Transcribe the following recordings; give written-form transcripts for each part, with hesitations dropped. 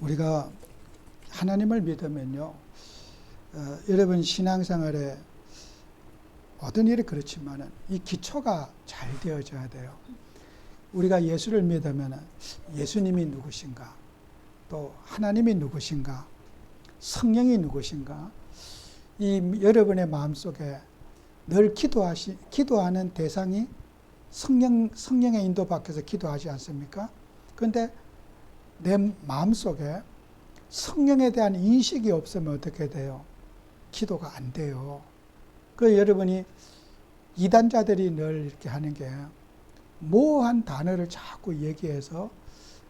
우리가 하나님을 믿으면요, 여러분 신앙생활에 모든 일이 그렇지만은 이 기초가 잘 되어져야 돼요. 우리가 예수를 믿으면 예수님이 누구신가, 또 하나님이 누구신가, 성령이 누구신가, 이 여러분의 마음속에 늘 기도하는 대상이 성령의 인도 밖에서 기도하지 않습니까? 그런데 내 마음속에 성령에 대한 인식이 없으면 어떻게 돼요? 기도가 안 돼요. 그 여러분이 이단자들이 늘 이렇게 하는 게 모호한 단어를 자꾸 얘기해서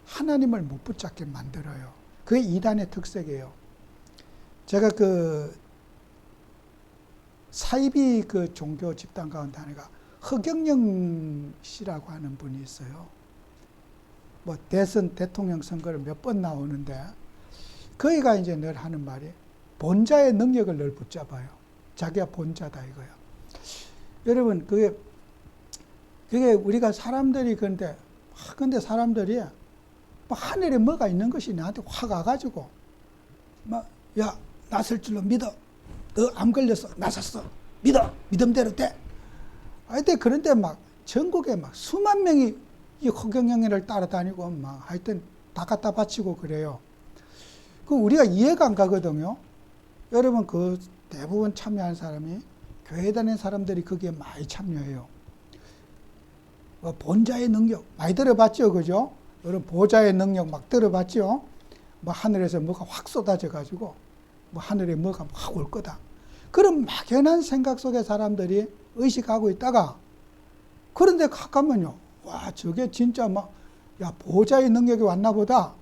하나님을 못 붙잡게 만들어요. 그게 이단의 특색이에요. 제가 사이비 종교 집단 가운데 하나가 허경영 씨라고 하는 분이 있어요. 뭐 대통령 선거를 몇 번 나오는데 그이가 이제 늘 하는 말이 본자의 능력을 늘 붙잡아요. 자기가 본자다 이거예요. 여러분 그게 우리가 사람들이 근데 사람들이 하늘에 뭐가 있는 것이 나한테 확 와가지고 야 났을 줄로 믿어. 너 암 걸렸어. 났었어. 믿어. 믿음대로 돼. 하여튼 그런데 전국에 수만 명이 이 허경영이를 따라다니고 하여튼 다 바치고 그래요. 우리가 이해가 안 가거든요. 여러분 대부분 참여한 사람이 교회 다니는 사람들이 거기에 많이 참여해요. 본자의 능력 많이 들어봤죠, 그죠? 여러분 보좌의 능력 막 들어봤죠? 하늘에서 뭐가 확 쏟아져 가지고 하늘에 뭐가 확 올 거다. 그런 막연한 생각 속에 사람들이 의식하고 있다가 그런데 가까면요, 와 저게 진짜 야 보좌의 능력이 왔나 보다.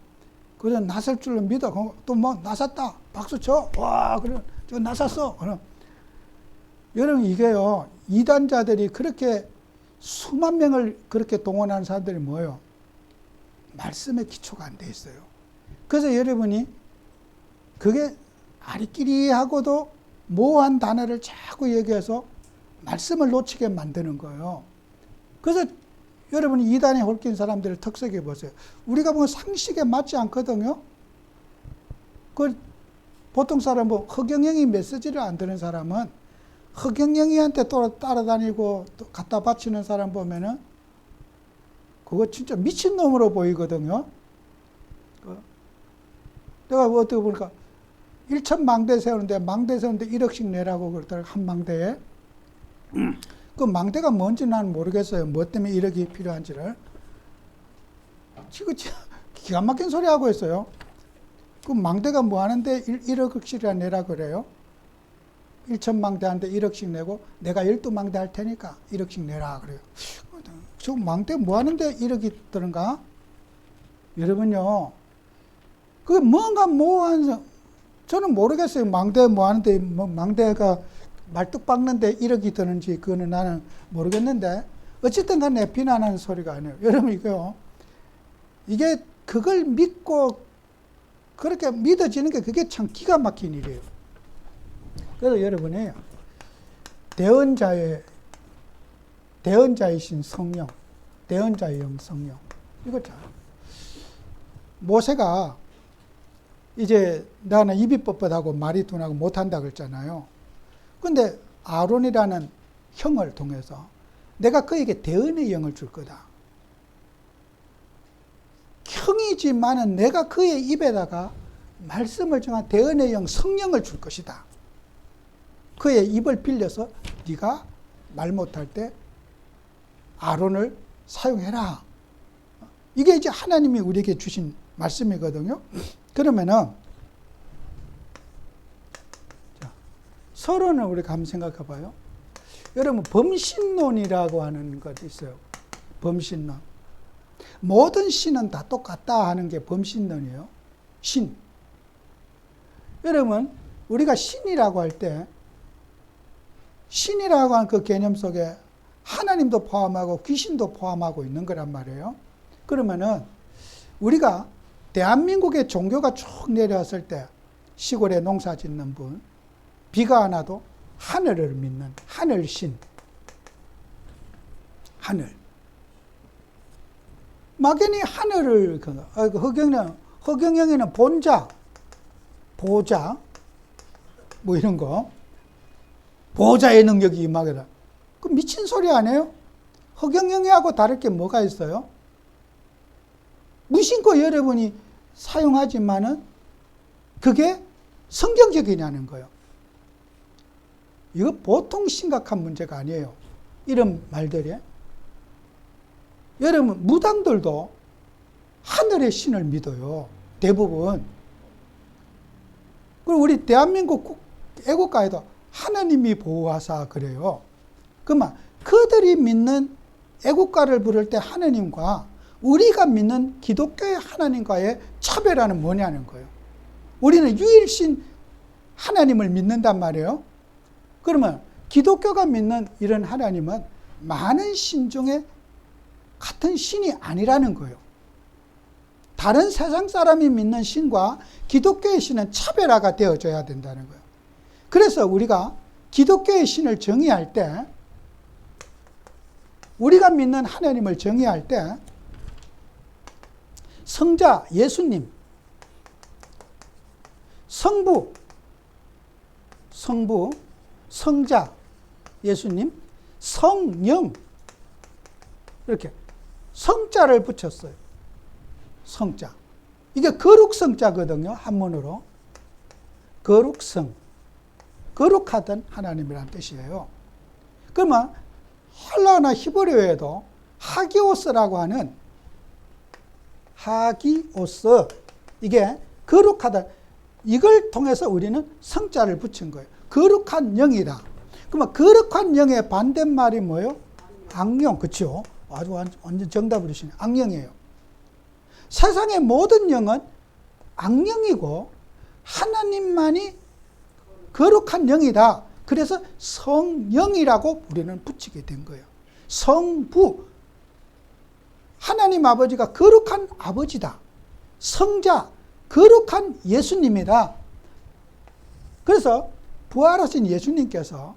그래 나설 줄로 믿어. 또 나섰다. 박수 쳐. 와 그래 저 나섰어. 그럼 여러분 이게요, 이단자들이 그렇게 수만 명을 그렇게 동원하는 사람들이 뭐예요? 말씀의 기초가 안 돼 있어요. 그래서 여러분이 그게 아리끼리하고도 모호한 단어를 자꾸 얘기해서 말씀을 놓치게 만드는 거예요. 그래서 여러분이 이단에 홀린 사람들의 특색이 보세요. 우리가 보면 상식에 맞지 않거든요. 보통 사람 허경영이 메시지를 안 듣는 사람은 허경영이한테 또 따라다니고 또 갖다 바치는 사람 보면은 그거 진짜 미친놈으로 보이거든요. 내가 어떻게 보니까 1천 망대 세우는데 1억씩 내라고 그러더라고요. 한 망대에. 그 망대가 뭔지 나는 모르겠어요. 뭐 때문에 1억이 필요한지를. 지금 기가 막힌 소리 하고 있어요. 그 망대가 뭐 하는데 1억씩이나 내라 그래요. 1천 망대한테 1억씩 내고 내가 12망대 할 테니까 1억씩 내라 그래요. 저 망대 뭐 하는데 1억이 드는가? 여러분요, 그게 뭔가 모호한, 저는 모르겠어요. 망대 뭐 하는데, 망대가 말뚝 박는데 1억이 드는지 그거는 나는 모르겠는데 어쨌든 간에 비난하는 소리가 아니에요. 여러분 이게 그걸 믿고 그렇게 믿어지는 게 그게 참 기가 막힌 일이에요. 그래서 여러분이 대언자이신 성령, 대언자의 영 성령, 이거 잘. 모세가 이제 나는 입이 뻣뻣하고 말이 둔하고 못한다 그랬잖아요. 근데 아론이라는 형을 통해서 내가 그에게 대언의 영을 줄 거다. 형이지만은 내가 그의 입에다가 말씀을 정한 대언의 영, 성령을 줄 것이다. 그의 입을 빌려서 네가 말 못할 때 아론을 사용해라. 이게 이제 하나님이 우리에게 주신 말씀이거든요. 그러면은 서론을 우리가 한번 생각해 봐요. 여러분 범신론이라고 하는 것이 있어요. 범신론. 모든 신은 다 똑같다 하는 게 범신론이에요. 신. 여러분 우리가 신이라고 할 때 신이라고 하는 그 개념 속에 하나님도 포함하고 귀신도 포함하고 있는 거란 말이에요. 그러면은 우리가 대한민국의 종교가 쭉 내려왔을 때 시골에 농사 짓는 분, 비가 안 와도 하늘을 믿는 하늘신, 하늘. 막연히 하늘을, 허경영에는 본자, 보자, 뭐 이런 거. 보자의 능력이 임하게다. 그 미친 소리 아니에요? 허경영하고 다를 게 뭐가 있어요? 무심코 여러분이 사용하지만은 그게 성경적이냐는 거예요. 이거 보통 심각한 문제가 아니에요. 이런 말들이. 여러분, 무당들도 하늘의 신을 믿어요. 대부분. 그리고 우리 대한민국 애국가에도 하나님이 보호하사 그래요. 그러면 그들이 믿는 애국가를 부를 때 하나님과 우리가 믿는 기독교의 하나님과의 차별화는 뭐냐는 거예요. 우리는 유일신 하나님을 믿는단 말이에요. 그러면 기독교가 믿는 이런 하나님은 많은 신 중에 같은 신이 아니라는 거예요. 다른 세상 사람이 믿는 신과 기독교의 신은 차별화가 되어져야 된다는 거예요. 그래서 우리가 기독교의 신을 정의할 때, 우리가 믿는 하나님을 정의할 때 성자 예수님, 성부, 성자 예수님, 성령, 이렇게 성자를 붙였어요. 성자. 이게 거룩성자거든요. 한문으로. 거룩성. 거룩하던 하나님이라는 뜻이에요. 그러면 헬라어나 히브리어에도 하기오스라고 하는, 하기오스, 이게 거룩하다, 이걸 통해서 우리는 성자를 붙인 거예요. 거룩한 영이다. 그러면 거룩한 영의 반대말이 뭐예요? 악령. 그렇죠? 아주 완전 정답을 주시네. 악령이에요. 세상의 모든 영은 악령이고 하나님만이 거룩한 영이다. 그래서 성령이라고 우리는 붙이게 된 거예요. 성부, 하나님 아버지가 거룩한 아버지다. 성자, 거룩한 예수님이다. 그래서 부활하신 예수님께서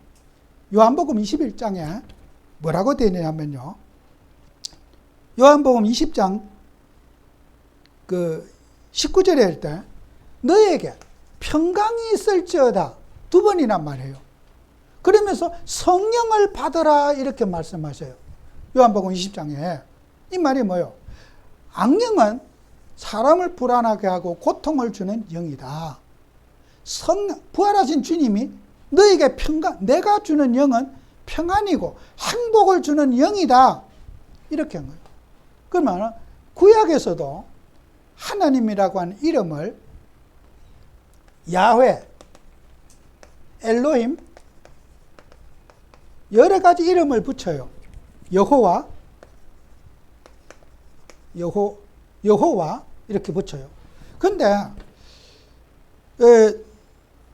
요한복음 21장에 뭐라고 되어 있냐면요. 요한복음 20장 19절에 할 때 너에게 평강이 있을지어다 두 번이나 말해요. 그러면서 성령을 받아라 이렇게 말씀하셔요. 요한복음 20장에. 이 말이 뭐예요? 악령은 사람을 불안하게 하고 고통을 주는 영이다. 부활하신 주님이 너에게 내가 주는 영은 평안이고 행복을 주는 영이다. 이렇게 한 거예요. 그러면 구약에서도 하나님이라고 하는 이름을 야훼, 엘로힘, 여러 가지 이름을 붙여요. 여호와 이렇게 붙여요. 근데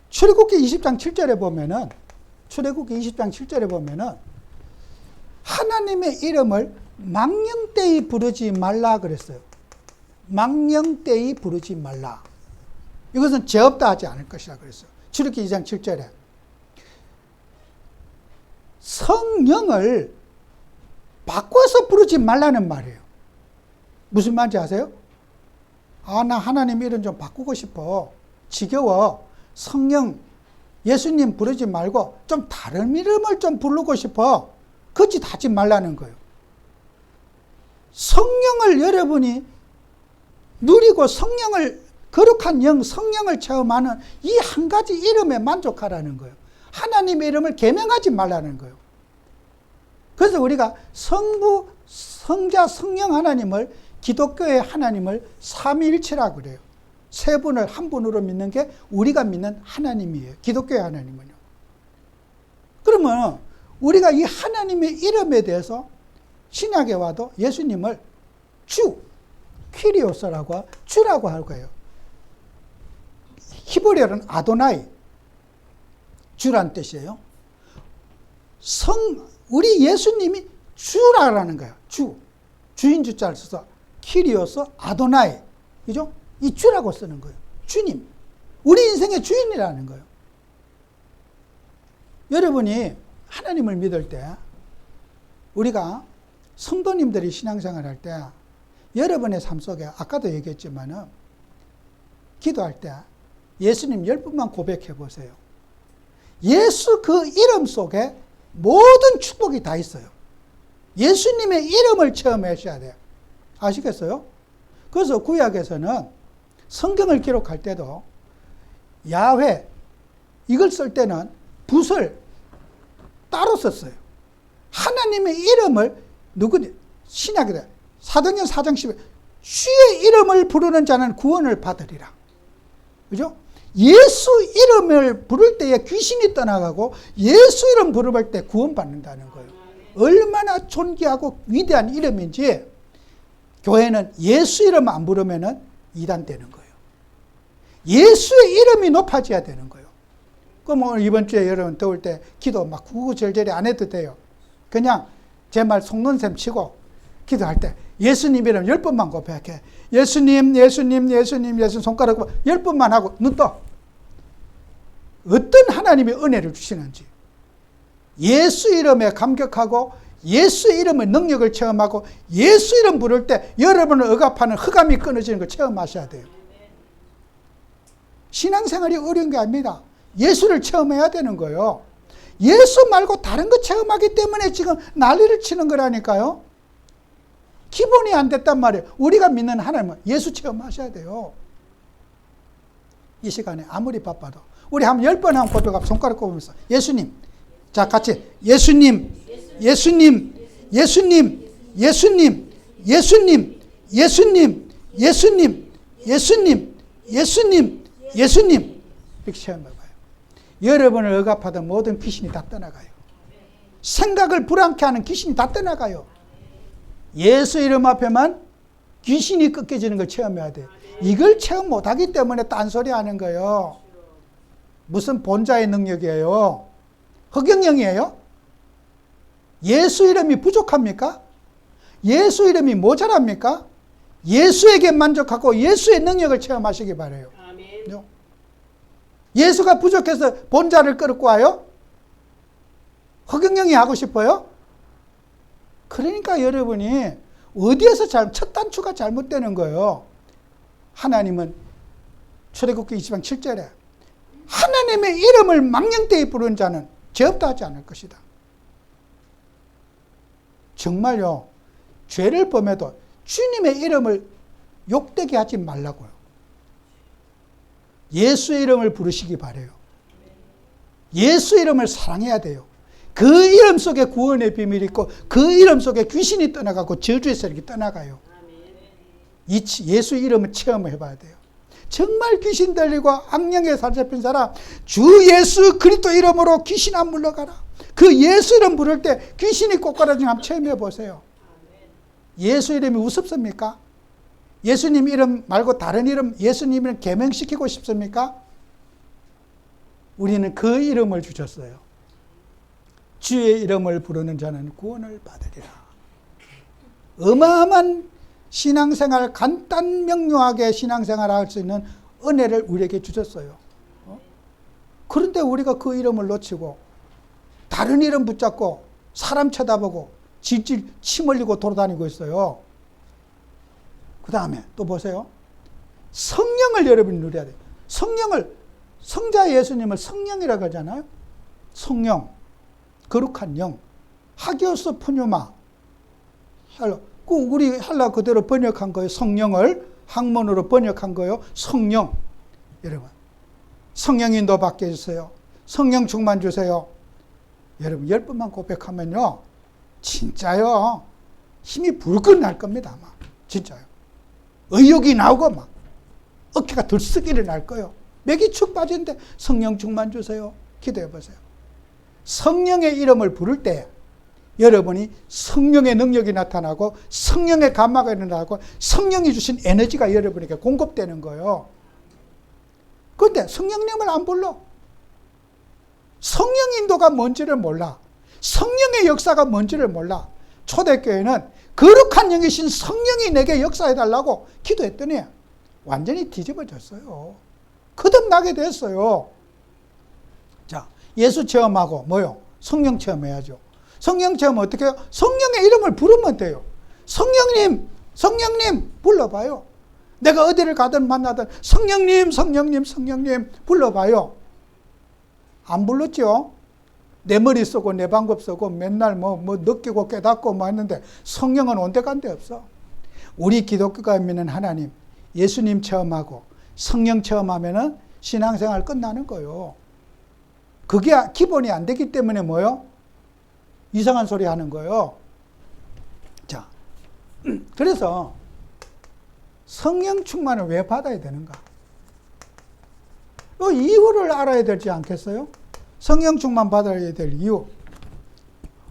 출애굽기 20장 7절에 보면은 하나님의 이름을 망령되이 부르지 말라 그랬어요. 망령되이 부르지 말라. 이것은 죄 없다 하지 않을 것이라 그랬어요. 출애굽기 2장 7절에. 성령을 바꿔서 부르지 말라는 말이에요. 무슨 말인지 아세요? 나 하나님 이름 좀 바꾸고 싶어. 지겨워. 성령, 예수님 부르지 말고 좀 다른 이름을 좀 부르고 싶어. 그 짓 하지 말라는 거예요. 성령을 여러분이 누리고 거룩한 영, 성령을 체험하는 이 한 가지 이름에 만족하라는 거예요. 하나님의 이름을 계명하지 말라는 거예요. 그래서 우리가 성부, 성자, 성령 하나님을, 기독교의 하나님을 삼위일체라고 그래요. 세 분을 한 분으로 믿는 게 우리가 믿는 하나님이에요. 기독교의 하나님은요. 그러면 우리가 이 하나님의 이름에 대해서 신약에 와도 예수님을 주, 퀴리오스라고 주라고 할 거예요. 히브리어는 아도나이, 주란 뜻이에요. 우리 예수님이 주라는 거예요. 주인 주자를 써서 키리오스 아도나이, 그죠? 이 주라고 쓰는 거예요. 주님, 우리 인생의 주인이라는 거예요. 여러분이 하나님을 믿을 때, 우리가 성도님들이 신앙생활 할 때 여러분의 삶 속에 아까도 얘기했지만은 기도할 때 예수님 10분만 고백해 보세요. 예수 그 이름 속에 모든 축복이 다 있어요. 예수님의 이름을 체험하셔야 돼요. 아시겠어요? 그래서 구약에서는 성경을 기록할 때도 야훼 이걸 쓸 때는 붓을 따로 썼어요. 하나님의 이름을 신약에 사도행전 4장 10에 주의 이름을 부르는 자는 구원을 받으리라. 그죠? 예수 이름을 부를 때에 귀신이 떠나가고 예수 이름 부를 때 구원받는다는 거예요. 얼마나 존귀하고 위대한 이름인지 교회는 예수 이름 안 부르면 이단되는 거예요. 예수의 이름이 높아져야 되는 거예요. 그럼 오늘 이번 주에 여러분 더울 때 기도 막 구구절절히 안 해도 돼요. 그냥 제 말 속는 셈 치고 기도할 때 예수님 이름 10번만 고백해. 예수님, 예수님, 예수님, 예수님 손가락 10번만 하고 눈 떠. 어떤 하나님이 은혜를 주시는지. 예수 이름에 감격하고 예수 이름의 능력을 체험하고 예수 이름 부를 때 여러분을 억압하는 흑암이 끊어지는 걸 체험하셔야 돼요. 신앙생활이 어려운 게 아닙니다. 예수를 체험해야 되는 거예요. 예수 말고 다른 거 체험하기 때문에 지금 난리를 치는 거라니까요. 기본이 안 됐단 말이에요. 우리가 믿는 하나님은 예수 체험하셔야 돼요. 이 시간에 아무리 바빠도 우리 한번 10번 한번 고백하고 손가락 꼽으면서 예수님, 자 같이 예수님, 예수님, 예수님, 예수님, 예수님, 예수님, 예수님, 예수님, 예수님, 예수님 이렇게 체험해봐요. 여러분을 억압하던 모든 귀신이 다 떠나가요. 생각을 불안케 하는 귀신이 다 떠나가요. 예수 이름 앞에만 귀신이 꺾여지는 걸 체험해야 돼요. 이걸 체험 못하기 때문에 딴소리 하는 거예요. 무슨 본자의 능력이에요? 흑영영이에요? 예수 이름이 부족합니까? 예수 이름이 모자랍니까? 예수에게 만족하고 예수의 능력을 체험하시기 바라요. 예수가 부족해서 본자를 끌고 와요? 흑영영이 하고 싶어요? 그러니까 여러분이 어디에서 첫 단추가 잘못되는 거예요. 하나님은 출애굽기 20장 7절에 하나님의 이름을 망령되이 부르는 자는 죄 없다 하지 않을 것이다. 정말요. 죄를 범해도 주님의 이름을 욕되게 하지 말라고요. 예수의 이름을 부르시기 바라요. 예수 이름을 사랑해야 돼요. 그 이름 속에 구원의 비밀이 있고 그 이름 속에 귀신이 떠나가고 저주의 세력이 떠나가요. 예수 이름을 체험을 해봐야 돼요. 정말 귀신 들리고 악령에 사로잡힌 사람 주 예수 그리스도 이름으로 귀신 안 물러가라. 그 예수 이름 부를 때 귀신이 꼬꾸라지는 한번 체험해 보세요. 예수 이름이 우습습니까? 예수님 이름 말고 다른 이름 예수님 이름 개명시키고 싶습니까? 우리는 그 이름을 주셨어요. 주의 이름을 부르는 자는 구원을 받으리라. 어마어마한 신앙생활, 간단 명료하게 신앙생활을 할 수 있는 은혜를 우리에게 주셨어요. 그런데 우리가 그 이름을 놓치고 다른 이름 붙잡고 사람 쳐다보고 질질 침 흘리고 돌아다니고 있어요. 그 다음에 또 보세요. 성령을 여러분이 누려야 돼요. 성자 예수님을 성령이라고 하잖아요. 성령, 거룩한 영, 하기오스 푸뉴마. 우리 헬라 그대로 번역한 거예요. 성령을 학문으로 번역한 거예요. 성령. 여러분, 성령 인도 받게 해주세요. 성령 충만 주세요. 여러분 10번만 고백하면요, 진짜요, 힘이 불끈 날 겁니다. 아마 진짜요. 의욕이 나오고 막 어깨가 들썩이려 날 거예요. 맥이 축 빠지는데 성령 충만 주세요. 기도해 보세요. 성령의 이름을 부를 때 여러분이 성령의 능력이 나타나고 성령의 감화가 일어나고 성령이 주신 에너지가 여러분에게 공급되는 거예요. 그런데 성령님을 안 불러. 성령 인도가 뭔지를 몰라. 성령의 역사가 뭔지를 몰라. 초대교회는 거룩한 영이신 성령이 내게 역사해달라고 기도했더니 완전히 뒤집어졌어요. 거듭나게 됐어요. 자, 예수 체험하고 뭐요? 성령 체험해야죠. 성령 체험 어떻게 해요? 성령의 이름을 부르면 돼요. 성령님, 성령님 불러봐요. 내가 어디를 가든 만나든 성령님, 성령님, 성령님 불러봐요. 안 불렀죠? 내 머리 쓰고 내 방법 쓰고 맨날 뭐 느끼고 깨닫고 뭐 했는데 성령은 온데간데 없어. 우리 기독교가 믿는 하나님, 예수님 체험하고 성령 체험하면은 신앙생활 끝나는 거예요. 그게 기본이 안 되기 때문에 뭐요? 이상한 소리 하는 거예요. 자, 그래서 성령 충만을 왜 받아야 되는가? 이 이유를 알아야 되지 않겠어요? 성령 충만 받아야 될 이유.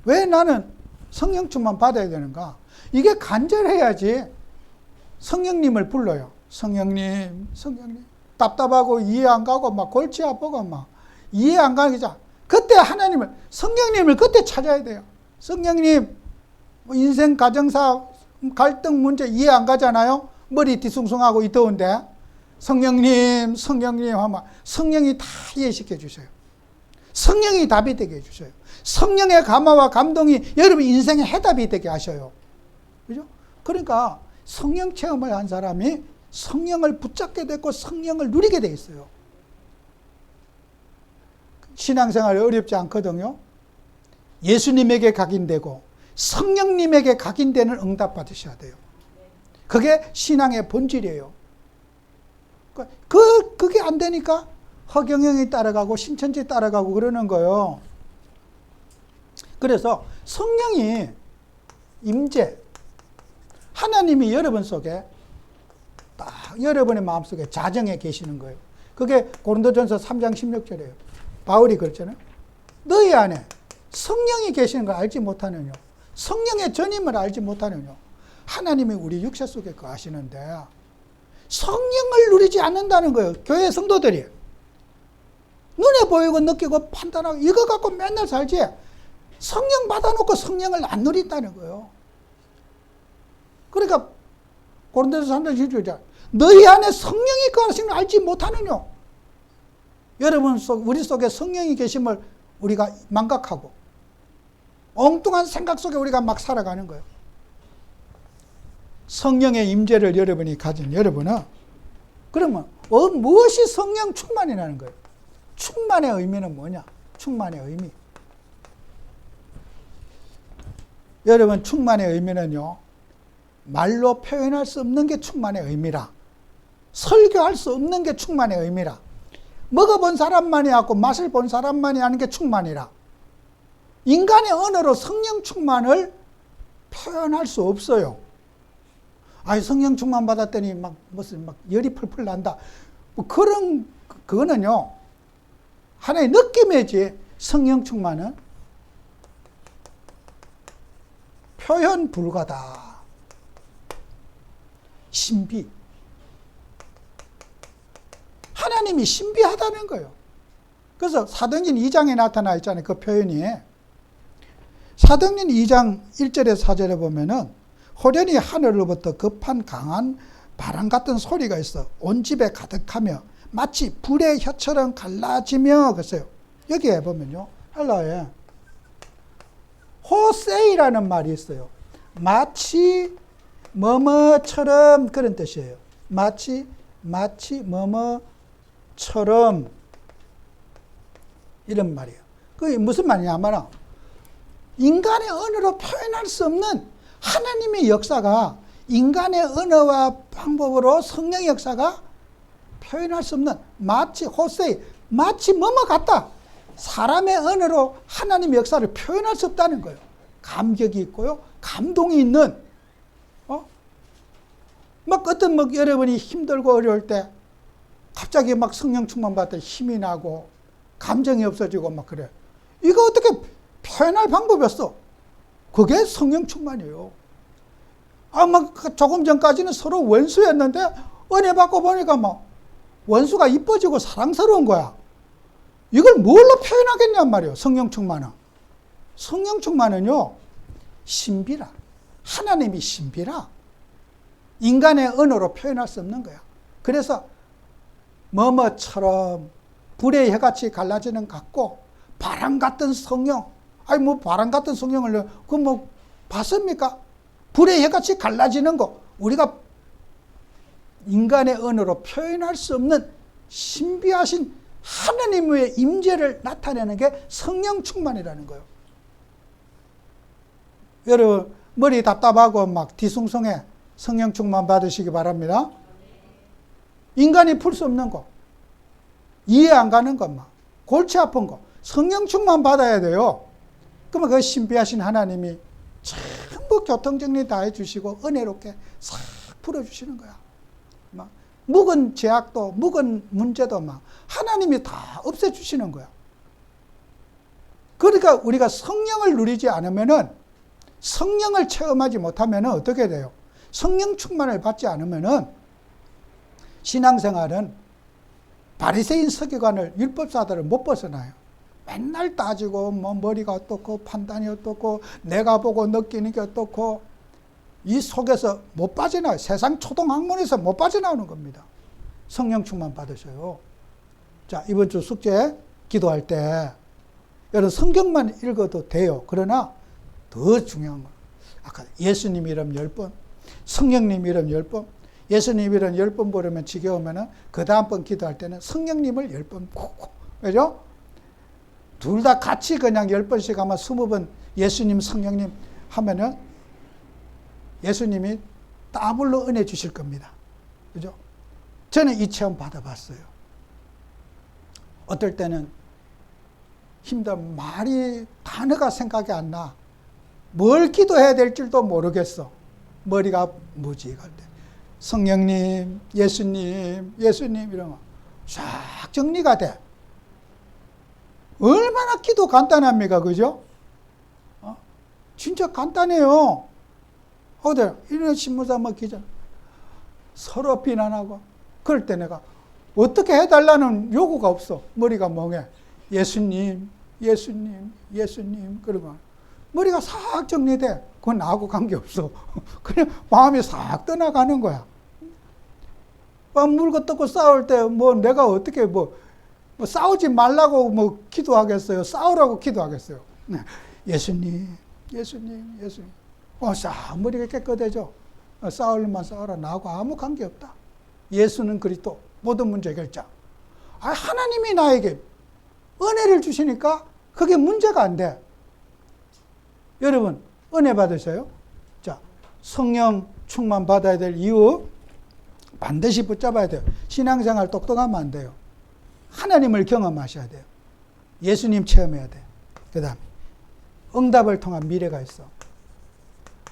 왜 나는 성령 충만 받아야 되는가? 이게 간절해야지 성령님을 불러요. 성령님, 성령님. 답답하고 이해 안 가고 막 골치 아프고 막 이해 안 가기 전 그때 하나님을, 성령님을 그때 찾아야 돼요. 성령님, 인생 가정사 갈등 문제 이해 안 가잖아요. 머리 뒤숭숭하고 이 더운데 성령님, 성령님 하면 성령이 다 이해시켜 주셔요. 성령이 답이 되게 해주셔요. 성령의 감화와 감동이 여러분 인생의 해답이 되게 하셔요. 그죠? 그러니까 성령 체험을 한 사람이 성령을 붙잡게 되고 성령을 누리게 돼 있어요. 신앙생활이 어렵지 않거든요. 예수님에게 각인되고 성령님에게 각인되는 응답 받으셔야 돼요. 그게 신앙의 본질이에요. 그게 안 되니까 허경영이 따라가고 신천지 따라가고 그러는 거예요. 그래서 성령이 임재, 하나님이 여러분 속에 딱 여러분의 마음속에 자정해 계시는 거예요. 그게 고린도전서 3장 16절이에요. 바울이 그랬잖아요. 너희 안에 성령이 계시는 걸 알지 못하느냐, 성령의 전임을 알지 못하느냐. 하나님이 우리 육체 속에 거하시는데 성령을 누리지 않는다는 거예요. 교회 성도들이 눈에 보이고 느끼고 판단하고 이거 갖고 맨날 살지 성령 받아놓고 성령을 안 누린다는 거예요. 그러니까 고린도서 3장 16절 너희 안에 성령이 거하시는 걸 알지 못하느냐. 여러분 속, 우리 속에 성령이 계심을 우리가 망각하고 엉뚱한 생각 속에 우리가 막 살아가는 거예요. 성령의 임재를 여러분이 가진 여러분은 그러면 무엇이 성령 충만이라는 거예요? 충만의 의미는 뭐냐? 충만의 의미. 여러분 충만의 의미는요, 말로 표현할 수 없는 게 충만의 의미라. 설교할 수 없는 게 충만의 의미라. 먹어본 사람만이 하고 맛을 본 사람만이 하는 게 충만이라. 인간의 언어로 성령 충만을 표현할 수 없어요. 아니 성령 충만 받았더니 무슨 열이 풀풀 난다. 뭐 그거는요 하나의 느낌이지. 성령 충만은 표현 불가다. 신비. 하나님이 신비하다는 거예요. 그래서 사도행전 2장에 나타나 있잖아요. 그 표현이. 사도행전 2장 1절에서 4절에 보면은 호련히 하늘로부터 급한 강한 바람 같은 소리가 있어 온 집에 가득하며 마치 불의 혀처럼 갈라지며 그랬어요. 여기에 보면요. 헬라어에 호세이라는 말이 있어요. 마치 뭐뭐처럼 그런 뜻이에요. 마치 뭐뭐처럼 이런 말이에요. 그게 무슨 말이냐면 인간의 언어로 표현할 수 없는 하나님의 역사가 인간의 언어와 방법으로 성령의 역사가 표현할 수 없는 마치 호세이 마치 뭐뭐 같다. 사람의 언어로 하나님의 역사를 표현할 수 없다는 거예요. 감격이 있고요. 감동이 있는 여러분이 힘들고 어려울 때 갑자기 막 성령 충만 받을 때 힘이 나고 감정이 없어지고 막 그래. 이거 어떻게 표현할 방법이 없어. 그게 성령 충만이에요. 조금 전까지는 서로 원수였는데 은혜 받고 보니까 원수가 이뻐지고 사랑스러운 거야. 이걸 뭘로 표현하겠냔 말이에요. 성령 충만은. 성령 충만은요, 신비라. 하나님이 신비라. 인간의 언어로 표현할 수 없는 거야. 그래서 뭐뭐처럼 불의 혀같이 갈라지는 것 같고 바람 같은 성령. 바람 같은 성령을 봤습니까? 불의 혀같이 갈라지는 거. 우리가 인간의 언어로 표현할 수 없는 신비하신 하나님의 임재를 나타내는 게 성령 충만이라는 거예요. 여러분 머리 답답하고 막 뒤숭숭해. 성령 충만 받으시기 바랍니다. 인간이 풀 수 없는 거, 이해 안 가는 것, 막 골치 아픈 거, 성령 충만 받아야 돼요. 그러면 그 신비하신 하나님이 전부 교통정리 다 해주시고 은혜롭게 싹 풀어주시는 거야. 막 묵은 죄악도 묵은 문제도 막 하나님이 다 없애주시는 거야. 그러니까 우리가 성령을 누리지 않으면은, 성령을 체험하지 못하면은 어떻게 돼요? 성령 충만을 받지 않으면은 신앙생활은 바리새인 서기관을, 율법사들을 못 벗어나요. 맨날 따지고 뭐 머리가 어떻고 판단이 어떻고 내가 보고 느끼는 게 어떻고, 이 속에서 못 빠져나와요. 세상 초등학문에서 못 빠져나오는 겁니다. 성령 충만 받으셔요. 자, 이번 주 숙제 기도할 때 여러분 성경만 읽어도 돼요. 그러나 더 중요한 건 아까 예수님 이름 10번, 성령님 이름 10번, 예수님 이름 10번 부르면 지겨우면은 그 다음번 기도할 때는 성령님을 10번 콕콕. 왜죠? 둘 다 같이 그냥 10번씩 하면 20번 예수님, 성령님 하면은 예수님이 더블로 은혜 주실 겁니다. 그죠? 저는 이 체험 받아봤어요. 어떨 때는 힘든 말이, 단어가 생각이 안 나. 뭘 기도해야 될 줄도 모르겠어. 머리가 무지할 때. 성령님, 예수님, 예수님 이러면 쫙 정리가 돼. 얼마나 기도 간단합니까? 그죠? 진짜 간단해요. 이런 신무사 먹기전 서로 비난하고, 그럴 때 내가 어떻게 해달라는 요구가 없어. 머리가 멍해. 예수님, 예수님, 예수님. 그러면 머리가 싹 정리돼. 그건 나하고 관계없어. 그냥 마음이 싹 떠나가는 거야. 물고 뜯고 싸울 때 뭐 내가 어떻게 뭐 싸우지 말라고 뭐 기도하겠어요? 싸우라고 기도하겠어요? 예수님, 예수님, 예수님. 싹 머리가 깨끗해져. 싸울만 싸워라. 나하고 아무 관계없다. 예수는 그리스도, 모든 문제 해결자. 하나님이 나에게 은혜를 주시니까 그게 문제가 안 돼. 여러분, 은혜 받으세요. 자, 성령 충만 받아야 될 이유 반드시 붙잡아야 돼요. 신앙생활 똑똑하면 안 돼요. 하나님을 경험하셔야 돼요. 예수님 체험해야 돼요. 그 다음에 응답을 통한 미래가 있어.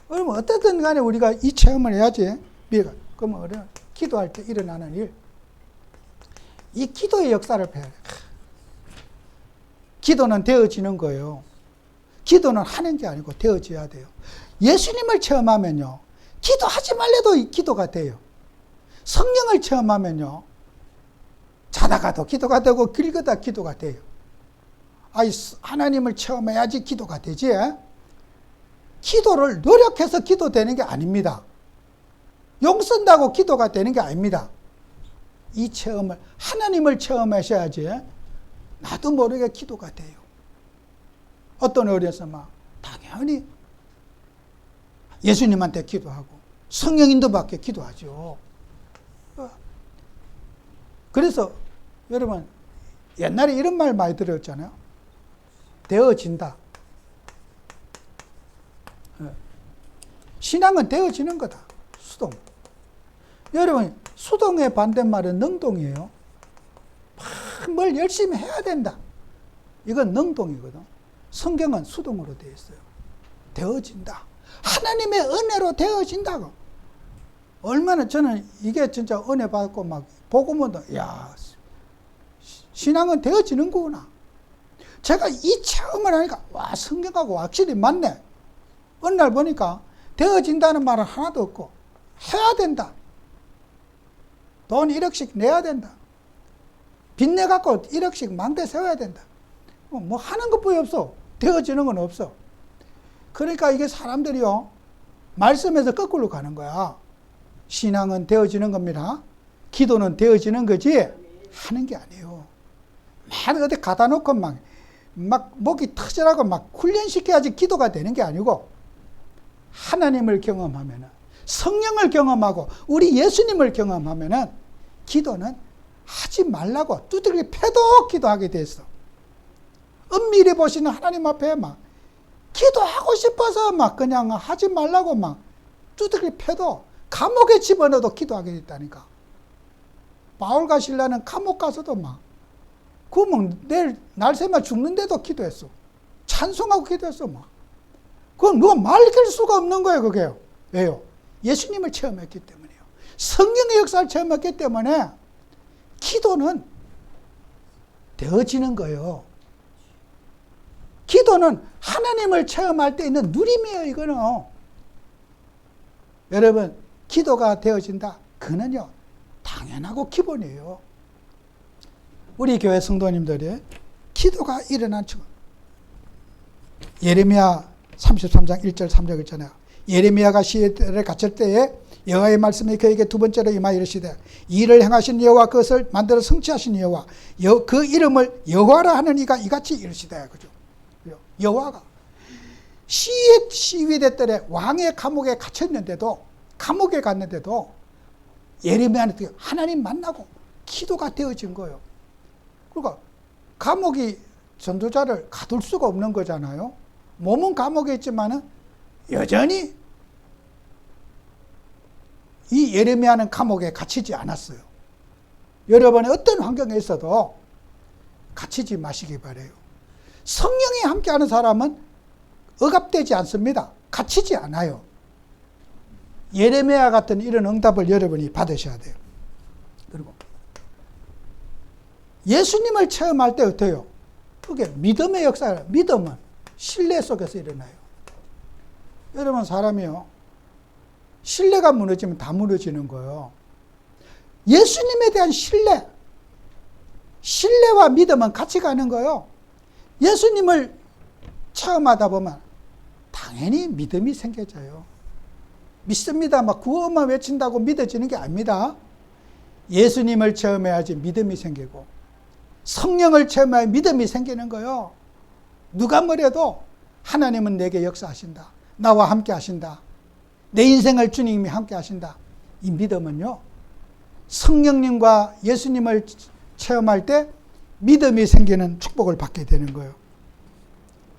그러면 어쨌든 간에 우리가 이 체험을 해야지. 미래가. 그러면 우리가 기도할 때 일어나는 일. 이 기도의 역사를 배워야 돼요. 기도는 되어지는 거예요. 기도는 하는 게 아니고 되어져야 돼요. 예수님을 체험하면요, 기도하지 말래도 기도가 돼요. 성령을 체험하면요, 자다가도 기도가 되고 길 걷다 기도가 돼요. 하나님을 체험해야지 기도가 되지. 기도를 노력해서 기도되는 게 아닙니다. 용 쓴다고 기도가 되는 게 아닙니다. 이 체험을, 하나님을 체험하셔야지 나도 모르게 기도가 돼요. 어떤 어려서 막 당연히 예수님한테 기도하고 성령인도 받게 기도하죠. 그래서 여러분 옛날에 이런 말 많이 들었잖아요. 되어진다. 신앙은 되어지는 거다. 수동. 여러분 수동의 반대말은 능동이에요. 뭘 열심히 해야 된다. 이건 능동이거든. 성경은 수동으로 되어 있어요. 되어진다. 하나님의 은혜로 되어진다고. 얼마나 저는 이게 진짜 은혜 받고 막 복음은 야, 신앙은 되어지는 거구나. 제가 이 체험을 하니까 와, 성경하고 확실히 맞네. 어느 날 보니까 되어진다는 말은 하나도 없고 해야 된다. 돈 1억씩 내야 된다. 빚내 갖고 1억씩 망대 세워야 된다. 뭐 하는 것뿐이 없어. 되어지는 건 없어. 그러니까 이게 사람들이요, 말씀에서 거꾸로 가는 거야. 신앙은 되어지는 겁니다. 기도는 되어지는 거지 하는 게 아니에요. 막 어디 가다 놓고 막 목이 터지라고 막 훈련시켜야지 기도가 되는 게 아니고, 하나님을 경험하면은 성령을 경험하고 우리 예수님을 경험하면은 기도는 하지 말라고 두드려 패도 기도하게 돼 있어. 은밀히 보시는 하나님 앞에 막 기도하고 싶어서 막 그냥 하지 말라고 막 두드려 패도 감옥에 집어넣어도 기도하게 됐다니까. 바울과 실라는 감옥 가서도 막 내일 날새만 죽는데도 기도했어. 찬송하고 기도했어 막. 그건 누가 말릴 수가 없는 거예요, 그게요. 왜요? 예수님을 체험했기 때문이에요. 성령의 역사를 체험했기 때문에 기도는 되어지는 거예요. 기도는 하나님을 체험할 때 있는 누림이에요, 이거는. 여러분, 기도가 되어진다. 그는요, 당연하고 기본이에요. 우리 교회 성도님들이 기도가 일어난 척. 예레미야 33장 1절 3절 있잖아요. 예레미야가 시에를 갇힐 때에 여호와의 말씀이 그에게 두 번째로 임하여 이르시되 이를 행하신 여호와 그것을 만들어 성취하신 여호와 그 이름을 여호와라 하는 이가 이같이 이르시되. 그죠? 여호와가 시위됐더래 왕의 감옥에 갇혔는데도 감옥에 갔는데도 예레미야는 하나님 만나고 기도가 되어진 거예요. 그러니까 감옥이 전도자를 가둘 수가 없는 거잖아요. 몸은 감옥에 있지만은 여전히 이 예레미야는 감옥에 갇히지 않았어요. 여러분의 어떤 환경에 있어도 갇히지 마시기 바라요. 성령이 함께하는 사람은 억압되지 않습니다. 갇히지 않아요. 예레미야 같은 이런 응답을 여러분이 받으셔야 돼요. 그리고 예수님을 체험할 때 어때요? 그게 믿음의 역사예요. 믿음은 신뢰 속에서 일어나요. 여러분, 사람이요, 신뢰가 무너지면 다 무너지는 거예요. 예수님에 대한 신뢰와 믿음은 같이 가는 거예요. 예수님을 체험하다 보면 당연히 믿음이 생겨져요. 믿습니다 막 구호만 외친다고 믿어지는 게 아닙니다. 예수님을 체험해야지 믿음이 생기고 성령을 체험해야 믿음이 생기는 거예요. 누가 뭐래도 하나님은 내게 역사하신다. 나와 함께 하신다. 내 인생을 주님이 함께 하신다. 이 믿음은요, 성령님과 예수님을 체험할 때 믿음이 생기는 축복을 받게 되는 거예요.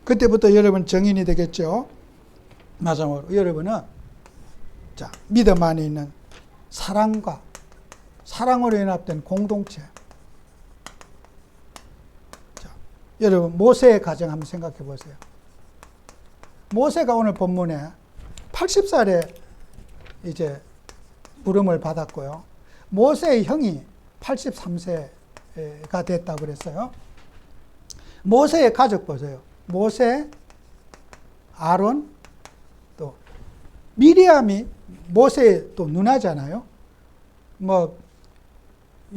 그때부터 여러분 정인이 되겠죠. 마지막으로 여러분은 자, 믿음 안에 있는 사랑으로 연합된 공동체. 자, 여러분 모세의 가정 한번 생각해 보세요. 모세가 오늘 본문에 80살에 이제 부름을 받았고요. 모세의 형이 83세가 됐다고 그랬어요. 모세의 가족 보세요. 모세, 아론, 또 미리암이 모세의 또 누나잖아요.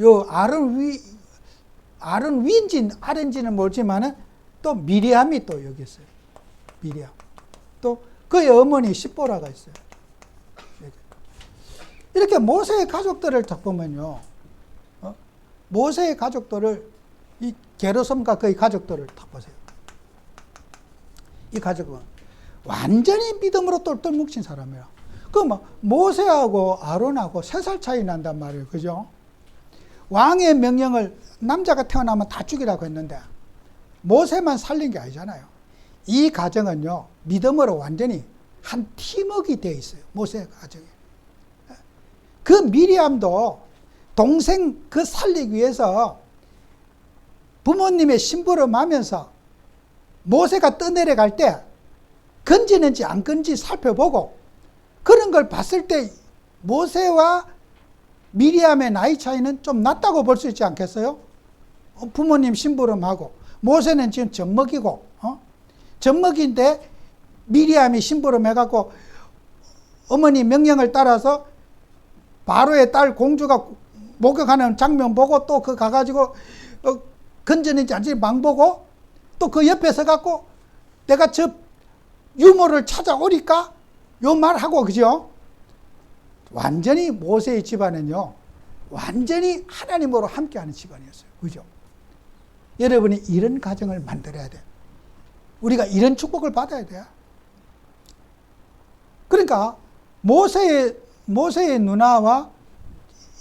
요 아론 위인지 아른지는 모르지만은 또 미리암이 또 여기 있어요. 미리암. 또 그의 어머니 십보라가 있어요. 이렇게 모세의 가족들을 딱 보면요, 모세의 가족들을, 이 게르솜과 그의 가족들을 딱 보세요. 이 가족은 완전히 믿음으로 똘똘 뭉친 사람이에요. 모세하고 아론하고 3살 차이 난단 말이에요. 그죠? 왕의 명령을 남자가 태어나면 다 죽이라고 했는데 모세만 살린 게 아니잖아요. 이 가정은요, 믿음으로 완전히 한 팀워크가 되어 있어요. 모세 가정에. 그 미리암도 동생 그 살리기 위해서 부모님의 심부름하면서 모세가 떠내려갈 때 건지는지 안 건지 살펴보고, 그런 걸 봤을 때 모세와 미리암의 나이 차이는 좀 낮다고 볼 수 있지 않겠어요? 부모님 심부름하고 모세는 지금 젖먹이고, 젖먹인데 미리암이 심부름해갖고 어머니 명령을 따라서 바로의 딸 공주가 목욕하는 장면 보고 또 그 가가지고 건졌는지 안 건졌는지 망보고 또 그 옆에 서갖고 내가 저 유모를 찾아오니까 요 말하고, 그죠? 완전히 모세의 집안은요, 완전히 하나님으로 함께하는 집안이었어요. 그죠? 여러분이 이런 가정을 만들어야 돼. 우리가 이런 축복을 받아야 돼. 그러니까 모세의 누나와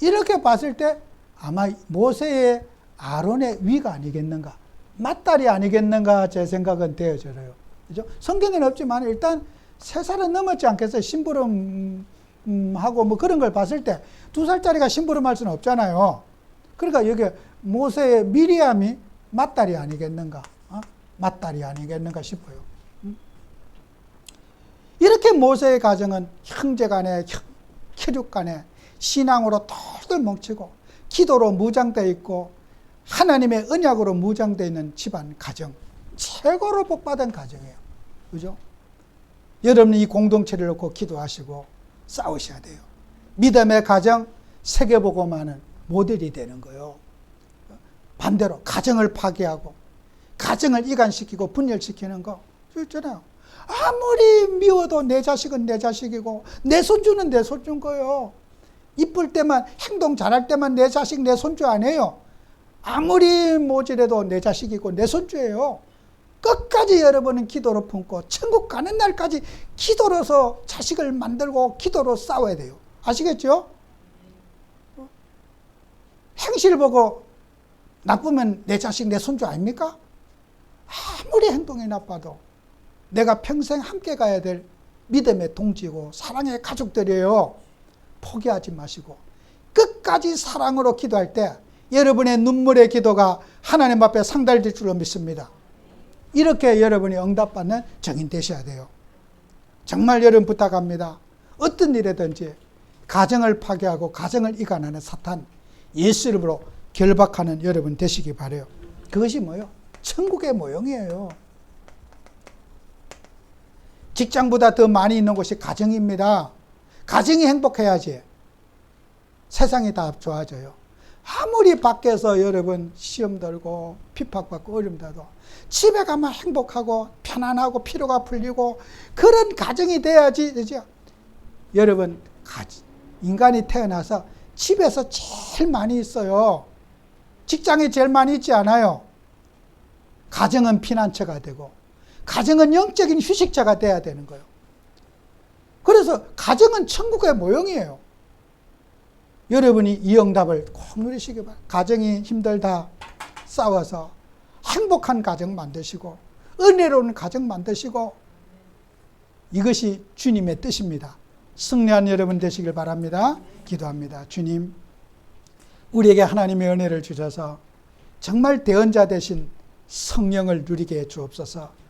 이렇게 봤을 때 아마 모세의 아론의 위가 아니겠는가, 맏딸이 아니겠는가 제 생각은 되어져요. 그죠? 성경에는 없지만 일단 3살은 넘었지 않겠어요? 심부름하고 뭐 그런 걸 봤을 때 2살짜리가 심부름할 수는 없잖아요. 그러니까 여기 모세의 미리암이 맏딸이 아니겠는가, 맏딸이 아니겠는가 싶어요. 이렇게 모세의 가정은 형제간에, 혈육간에 신앙으로 똘똘 뭉치고 기도로 무장되어 있고 하나님의 언약으로 무장되어 있는 집안 가정, 최고로 복받은 가정이에요. 그죠? 여러분이 이 공동체를 놓고 기도하시고 싸우셔야 돼요. 믿음의 가정, 세계보고만은 모델이 되는 거예요. 반대로 가정을 파괴하고 가정을 이간시키고 분열시키는 거 있잖아요. 아무리 미워도 내 자식은 내 자식이고 내 손주는 내 손주인 거예요. 이쁠 때만, 행동 잘할 때만 내 자식 내 손주 아니에요. 아무리 모질해도 내 자식이고 내 손주예요. 끝까지 여러분은 기도로 품고 천국 가는 날까지 기도로서 자식을 만들고 기도로 싸워야 돼요. 아시겠죠? 행실 보고 나쁘면 내 자식 내 손주 아닙니까? 아무리 행동이 나빠도 내가 평생 함께 가야 될 믿음의 동지고 사랑의 가족들이에요. 포기하지 마시고 끝까지 사랑으로 기도할 때 여러분의 눈물의 기도가 하나님 앞에 상달될 줄로 믿습니다. 이렇게 여러분이 응답받는 증인 되셔야 돼요. 정말 여러분 부탁합니다. 어떤 일이든지 가정을 파괴하고 가정을 이간하는 사탄, 예수 이름으로 결박하는 여러분 되시기 바라요. 그것이 뭐예요? 천국의 모형이에요. 직장보다 더 많이 있는 곳이 가정입니다. 가정이 행복해야지 세상이 다 좋아져요. 아무리 밖에서 여러분 시험 들고 핍박받고 어려움도 집에 가면 행복하고 편안하고 피로가 풀리고 그런 가정이 돼야지. 그죠? 여러분 인간이 태어나서 집에서 제일 많이 있어요. 직장에 제일 많이 있지 않아요. 가정은 피난처가 되고 가정은 영적인 휴식처가 돼야 되는 거예요. 그래서 가정은 천국의 모형이에요. 여러분이 이 응답을 꼭 누리시기 바랍니다. 가정이 힘들다 싸워서 행복한 가정 만드시고 은혜로운 가정 만드시고 이것이 주님의 뜻입니다. 승리한 여러분 되시길 바랍니다. 기도합니다. 주님, 우리에게 하나님의 은혜를 주셔서 정말 대언자 되신 성령을 누리게 해 주옵소서.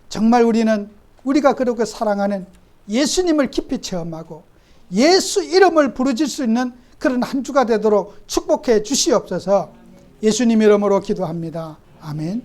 정말 우리가 그렇게 사랑하는 예수님을 깊이 체험하고 예수 이름을 부르질 수 있는 그런 한 주가 되도록 축복해 주시옵소서. 예수님 이름으로 기도합니다. 아멘.